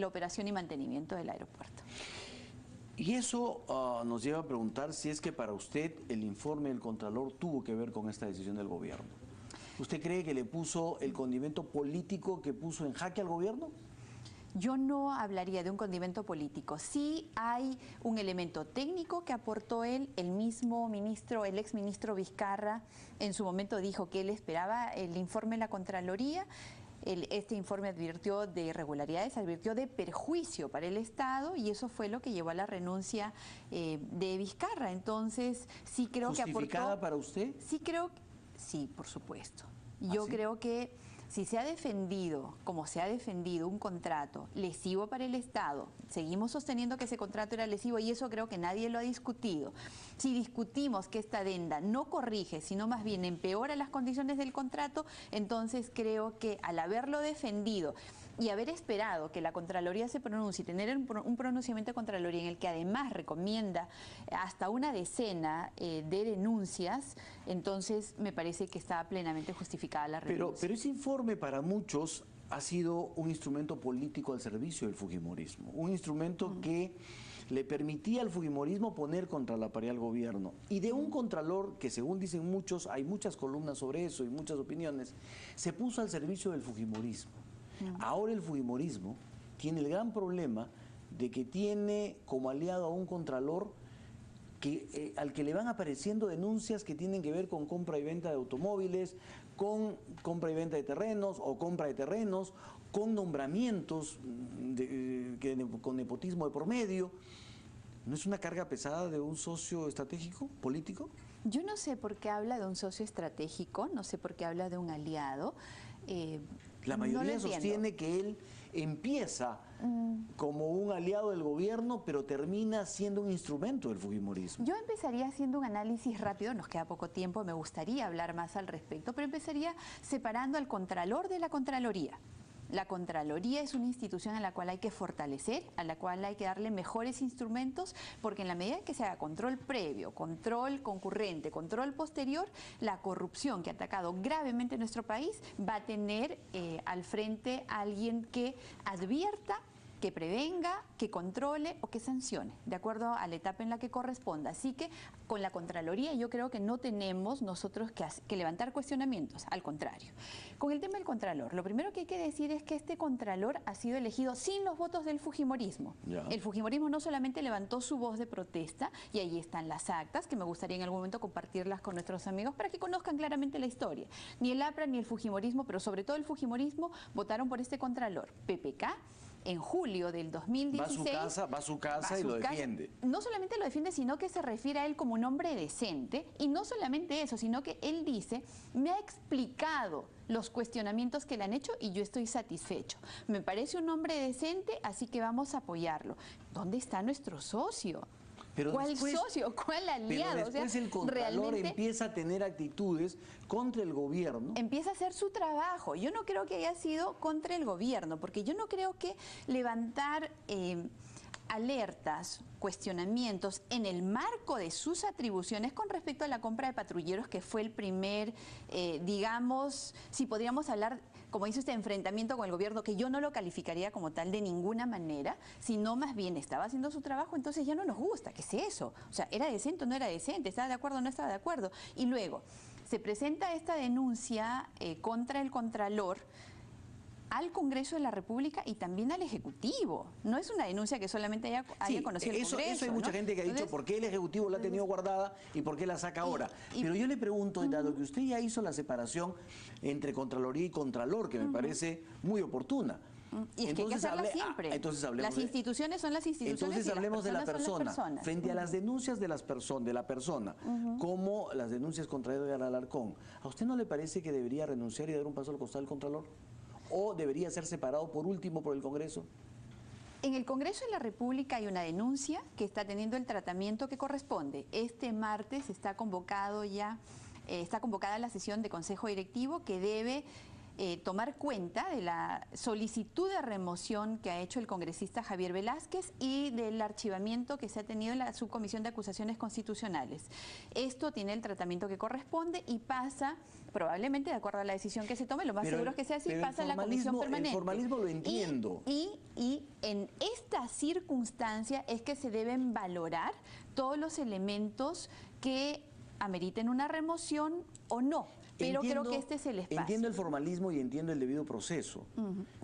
la operación y mantenimiento del aeropuerto. Y eso nos lleva a preguntar si es que para usted el informe del Contralor tuvo que ver con esta decisión del gobierno. ¿Usted cree que le puso el condimento político que puso en jaque al gobierno? Yo no hablaría de un condimento político. Sí hay un elemento técnico que aportó él, el mismo ministro, el exministro Vizcarra, en su momento dijo que él esperaba el informe de la Contraloría. Este informe advirtió de irregularidades, advirtió de perjuicio para el Estado y eso fue lo que llevó a la renuncia de Vizcarra. Entonces, sí creo que aportó... ¿Justificada para usted? Sí creo, sí, por supuesto. ¿Ah, Yo sí? creo que si se ha defendido, como se ha defendido, un contrato lesivo para el Estado, seguimos sosteniendo que ese contrato era lesivo y eso creo que nadie lo ha discutido. Si discutimos que esta adenda no corrige, sino más bien empeora las condiciones del contrato, entonces creo que al haberlo defendido y haber esperado que la Contraloría se pronuncie y tener un pronunciamiento de Contraloría en el que además recomienda hasta una decena de denuncias, entonces me parece que está plenamente justificada la renuncia. Pero ese informe para muchos ha sido un instrumento político al servicio del fujimorismo, un instrumento que le permitía al fujimorismo poner contra la pared al gobierno. Y de un contralor, que según dicen muchos, hay muchas columnas sobre eso y muchas opiniones, se puso al servicio del fujimorismo. Ahora el fujimorismo tiene el gran problema de que tiene como aliado a un contralor al que le van apareciendo denuncias que tienen que ver con compra y venta de automóviles, con compra y venta de terrenos o compra de terrenos, con nombramientos con nepotismo de por medio. ¿No es una carga pesada de un socio estratégico, político? Yo no sé por qué habla de un socio estratégico, no sé por qué habla de un aliado. La mayoría sostiene que él empieza como un aliado del gobierno, pero termina siendo un instrumento del fujimorismo. Yo empezaría haciendo un análisis rápido, nos queda poco tiempo, me gustaría hablar más al respecto, pero empezaría separando al Contralor de la Contraloría. La Contraloría es una institución a la cual hay que fortalecer, a la cual hay que darle mejores instrumentos, porque en la medida que se haga control previo, control concurrente, control posterior, la corrupción que ha atacado gravemente nuestro país va a tener al frente a alguien que advierta, que prevenga, que controle o que sancione, de acuerdo a la etapa en la que corresponda. Así que con la Contraloría yo creo que no tenemos nosotros que levantar cuestionamientos, al contrario. Con el tema del Contralor, lo primero que hay que decir es que este Contralor ha sido elegido sin los votos del fujimorismo. Ya. El fujimorismo no solamente levantó su voz de protesta, y ahí están las actas, que me gustaría en algún momento compartirlas con nuestros amigos para que conozcan claramente la historia. Ni el APRA ni el fujimorismo, pero sobre todo el fujimorismo, votaron por este Contralor. PPK, en julio del 2016... Va a su casa y lo defiende. No solamente lo defiende, sino que se refiere a él como un hombre decente, y no solamente eso, sino que él dice, me ha explicado los cuestionamientos que le han hecho y yo estoy satisfecho. Me parece un hombre decente, así que vamos a apoyarlo. ¿Dónde está nuestro socio? Pero ¿Cuál después, socio? ¿Cuál aliado? Pero después el Contralor empieza a tener actitudes contra el gobierno. Empieza a hacer su trabajo. Yo no creo que haya sido contra el gobierno, porque yo no creo que levantar alertas, cuestionamientos en el marco de sus atribuciones con respecto a la compra de patrulleros, que fue el primer, digamos, si podríamos hablar, como dice usted, enfrentamiento con el gobierno, que yo no lo calificaría como tal de ninguna manera, sino más bien estaba haciendo su trabajo, entonces ya no nos gusta. ¿Qué es eso? O sea, ¿era decente o no era decente? ¿Estaba de acuerdo o no estaba de acuerdo? Y luego se presenta esta denuncia contra el Contralor al Congreso de la República y también al Ejecutivo. No es una denuncia que solamente haya conocido el Congreso. Eso hay mucha gente que ha dicho por qué el Ejecutivo la ha tenido guardada y por qué la saca ahora. Pero yo le pregunto, dado que usted ya hizo la separación entre Contraloría y Contralor, que me parece muy oportuna. Y es que hay que hacerla siempre. Entonces hablemos las instituciones son las instituciones. Entonces hablemos de la persona. Personas. Frente a las denuncias de la persona, como las denuncias contra Edgar Alarcón, ¿a usted no le parece que debería renunciar y dar un paso al costado del Contralor? ¿O debería ser separado por último por el Congreso? En el Congreso de la República hay una denuncia que está teniendo el tratamiento que corresponde. Este martes está convocada la sesión de Consejo Directivo que debe tomar cuenta de la solicitud de remoción que ha hecho el congresista Javier Velázquez y del archivamiento que se ha tenido en la Subcomisión de Acusaciones Constitucionales. Esto tiene el tratamiento que corresponde y pasa, probablemente de acuerdo a la decisión que se tome, lo más seguro es que sea así, pasa a la Comisión Permanente. El formalismo lo entiendo. Y en esta circunstancia es que se deben valorar todos los elementos que ameriten una remoción o no. Pero creo que este es el espacio. Entiendo el formalismo y entiendo el debido proceso.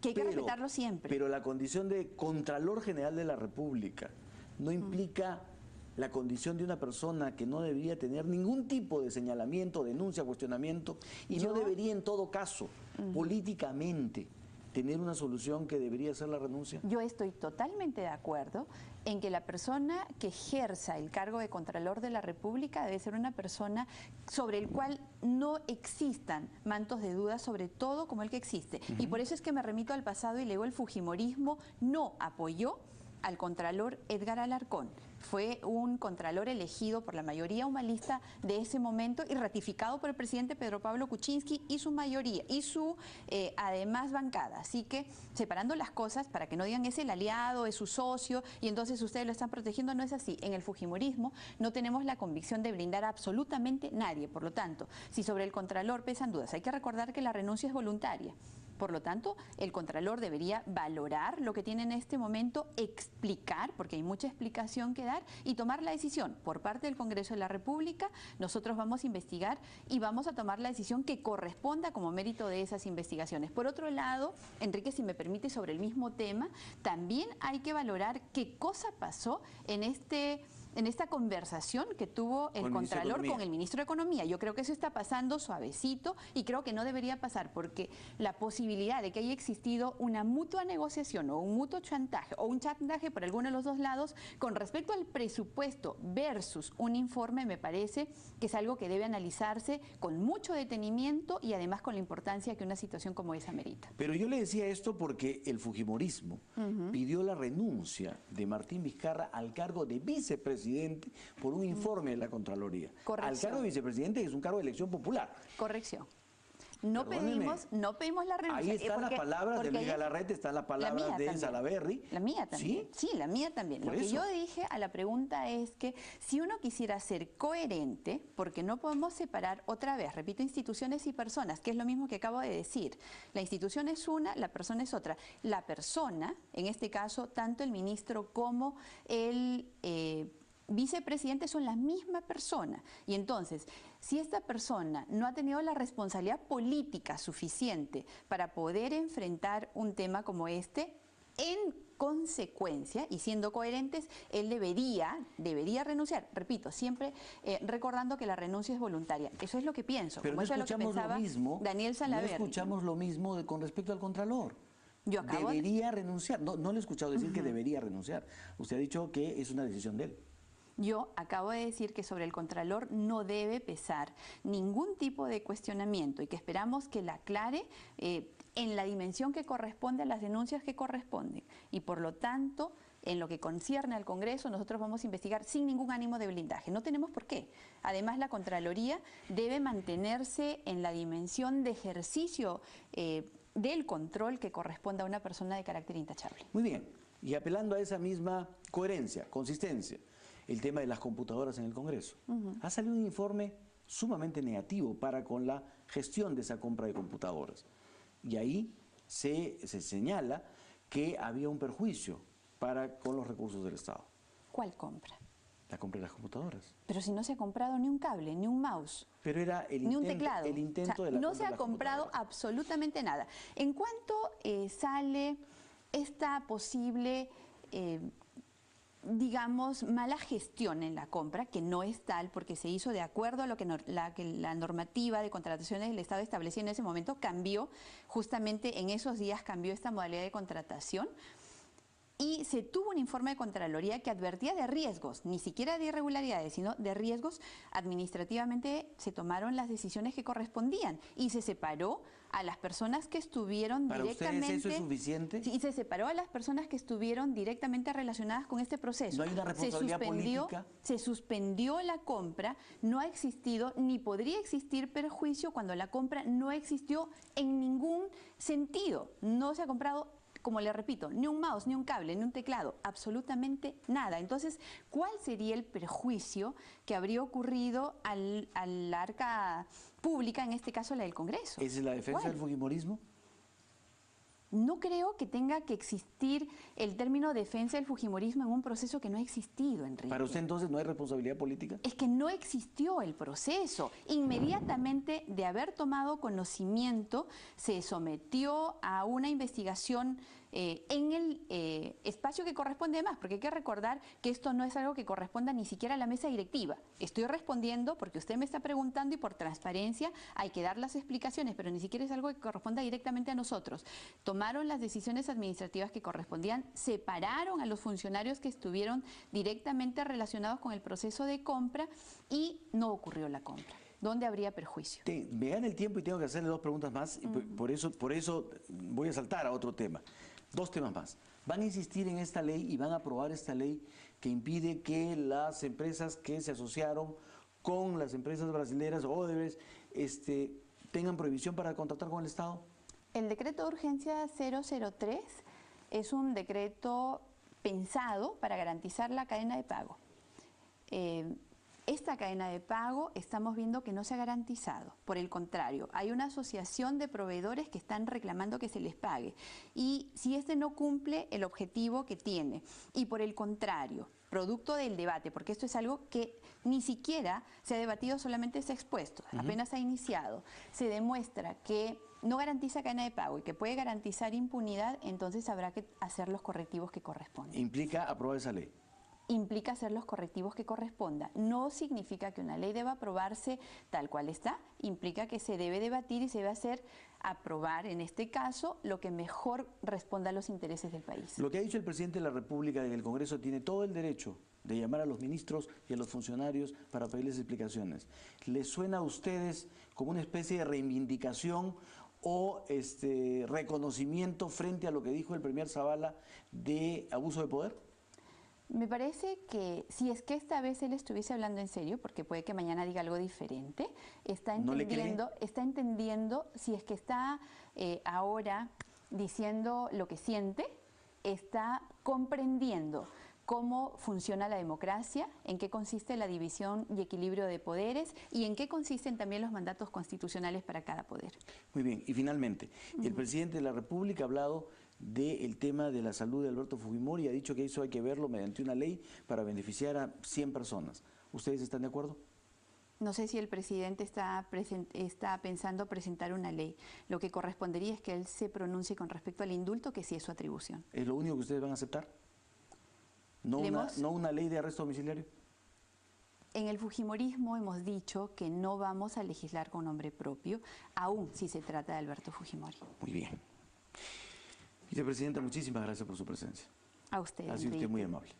Que hay que respetarlo siempre. Pero la condición de Contralor General de la República no implica la condición de una persona que no debería tener ningún tipo de señalamiento, denuncia, cuestionamiento, y no debería en todo caso, políticamente, tener una solución que debería ser la renuncia. Yo estoy totalmente de acuerdo en que la persona que ejerza el cargo de Contralor de la República debe ser una persona sobre el cual no existan mantos de duda, sobre todo como el que existe. Y por eso es que me remito al pasado y leo el fujimorismo no apoyó al Contralor Edgar Alarcón. Fue un Contralor elegido por la mayoría humanista de ese momento y ratificado por el presidente Pedro Pablo Kuczynski y su mayoría, y su además bancada. Así que separando las cosas para que no digan es el aliado, es su socio y entonces ustedes lo están protegiendo, no es así. En el fujimorismo no tenemos la convicción de blindar a absolutamente nadie. Por lo tanto, si sobre el Contralor pesan dudas, hay que recordar que la renuncia es voluntaria. Por lo tanto, el Contralor debería valorar lo que tiene en este momento, explicar, porque hay mucha explicación que dar, y tomar la decisión. Por parte del Congreso de la República, nosotros vamos a investigar y vamos a tomar la decisión que corresponda como mérito de esas investigaciones. Por otro lado, Enrique, si me permite, sobre el mismo tema, también hay que valorar qué cosa pasó en esta conversación que tuvo el Contralor con el Ministro de Economía. Yo creo que eso está pasando suavecito y creo que no debería pasar, porque la posibilidad de que haya existido una mutua negociación o un mutuo chantaje o un chantaje por alguno de los dos lados con respecto al presupuesto versus un informe, me parece que es algo que debe analizarse con mucho detenimiento y además con la importancia que una situación como esa merita. Pero yo le decía esto porque el fujimorismo pidió la renuncia de Martín Vizcarra al cargo de vicepresidente por un informe de la Contraloría. Corrección. Al cargo de vicepresidente es un cargo de elección popular. Corrección. No pedimos la renuncia. Ahí están las palabras de Luis Galarrete, están las palabras de Salaverry. La mía también. ¿Sí? Sí, la mía también. Lo que yo dije a la pregunta es que si uno quisiera ser coherente, porque no podemos separar otra vez, repito, instituciones y personas, que es lo mismo que acabo de decir. La institución es una, la persona es otra. La persona, en este caso, tanto el ministro como el vicepresidente son la misma persona. Y entonces, si esta persona no ha tenido la responsabilidad política suficiente para poder enfrentar un tema como este, en consecuencia, y siendo coherentes, él debería renunciar. Repito, siempre recordando que la renuncia es voluntaria. Eso es lo que pienso. Pero como no eso es lo que pensaba Daniel Salaverry. No escuchamos lo mismo con respecto al Contralor. Debería renunciar. No le he escuchado decir que debería renunciar. Usted ha dicho que es una decisión de él. Yo acabo de decir que sobre el Contralor no debe pesar ningún tipo de cuestionamiento y que esperamos que la aclare en la dimensión que corresponde a las denuncias que corresponden. Y por lo tanto, en lo que concierne al Congreso, nosotros vamos a investigar sin ningún ánimo de blindaje. No tenemos por qué. Además, la Contraloría debe mantenerse en la dimensión de ejercicio del control que corresponde a una persona de carácter intachable. Muy bien. Y apelando a esa misma coherencia, consistencia, el tema de las computadoras en el Congreso. Ha salido un informe sumamente negativo para con la gestión de esa compra de computadoras. Y ahí se señala que había un perjuicio con los recursos del Estado. ¿Cuál compra? La compra de las computadoras. Pero si no se ha comprado ni un cable, ni un mouse. Pero era el ni un teclado. El intento de la compra de las computadoras. No se ha comprado absolutamente nada. ¿En cuánto sale esta posible digamos, mala gestión en la compra, que no es tal porque se hizo de acuerdo a lo que la normativa de contrataciones del Estado establecía en ese momento? Cambió, justamente en esos días cambió esta modalidad de contratación. Y se tuvo un informe de Contraloría que advertía de riesgos, ni siquiera de irregularidades, sino de riesgos. Administrativamente se tomaron las decisiones que correspondían y se separó a las personas que estuvieron directamente... ¿Para ustedes eso es suficiente? Sí, y se separó a las personas que estuvieron directamente relacionadas con este proceso. ¿No hay una responsabilidad política? Se suspendió la compra, no ha existido ni podría existir perjuicio cuando la compra no existió en ningún sentido. No se ha comprado, como le repito, ni un mouse, ni un cable, ni un teclado, absolutamente nada. Entonces, ¿cuál sería el perjuicio que habría ocurrido al arca pública, en este caso la del Congreso? ¿Esa es la defensa del fujimorismo? no creo que tenga que existir el término defensa del fujimorismo en un proceso que no ha existido, Enrique. ¿Para usted entonces no hay responsabilidad política? Es que no existió el proceso. Inmediatamente de haber tomado conocimiento, se sometió a una investigación en el espacio que corresponde más, porque hay que recordar que esto no es algo que corresponda ni siquiera a la mesa directiva. Estoy respondiendo porque usted me está preguntando y por transparencia hay que dar las explicaciones, pero ni siquiera es algo que corresponda directamente a nosotros. Tomaron las decisiones administrativas que correspondían, separaron a los funcionarios que estuvieron directamente relacionados con el proceso de compra y no ocurrió la compra. ¿Dónde habría perjuicio? Me gana el tiempo y tengo que hacerle dos preguntas más, y por eso voy a saltar a otro tema. Dos temas más. ¿Van a insistir en esta ley y van a aprobar esta ley que impide que las empresas que se asociaron con las empresas brasileñas o Odebrecht tengan prohibición para contratar con el Estado? El decreto de urgencia 003 es un decreto pensado para garantizar la cadena de pago. Esta cadena de pago estamos viendo que no se ha garantizado. Por el contrario, hay una asociación de proveedores que están reclamando que se les pague. Y si este no cumple el objetivo que tiene, y por el contrario, producto del debate, porque esto es algo que ni siquiera se ha debatido, solamente se ha expuesto, apenas ha iniciado, se demuestra que no garantiza cadena de pago y que puede garantizar impunidad, entonces habrá que hacer los correctivos que corresponden. ¿Implica aprobar esa ley? Implica hacer los correctivos que corresponda. No significa que una ley deba aprobarse tal cual está, implica que se debe debatir y se debe hacer aprobar, en este caso, lo que mejor responda a los intereses del país. Lo que ha dicho el presidente de la República en el Congreso tiene todo el derecho de llamar a los ministros y a los funcionarios para pedirles explicaciones. ¿Les suena a ustedes como una especie de reivindicación o reconocimiento frente a lo que dijo el premier Zavala de abuso de poder? Me parece que si es que esta vez él estuviese hablando en serio, porque puede que mañana diga algo diferente, está entendiendo, si es que está ahora diciendo lo que siente, está comprendiendo cómo funciona la democracia, en qué consiste la división y equilibrio de poderes y en qué consisten también los mandatos constitucionales para cada poder. Muy bien, y finalmente, el presidente de la República ha hablado del tema de la salud de Alberto Fujimori y ha dicho que eso hay que verlo mediante una ley para beneficiar a 100 personas. ¿Ustedes están de acuerdo? No sé si el presidente está pensando presentar una ley. Lo que correspondería es que él se pronuncie con respecto al indulto, que sí es su atribución. ¿Es lo único que ustedes van a aceptar? ¿No una ley de arresto domiciliario? En el fujimorismo hemos dicho que no vamos a legislar con nombre propio, aun si se trata de Alberto Fujimori. Muy bien. Vicepresidenta, muchísimas gracias por su presencia. A usted, ha sido usted muy amable.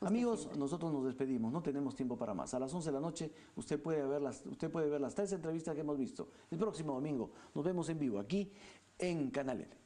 Amigos, siempre. Nosotros nos despedimos, no tenemos tiempo para más. A las 11 de la noche usted puede ver las 3 entrevistas que hemos visto. El próximo domingo nos vemos en vivo aquí en Canal N.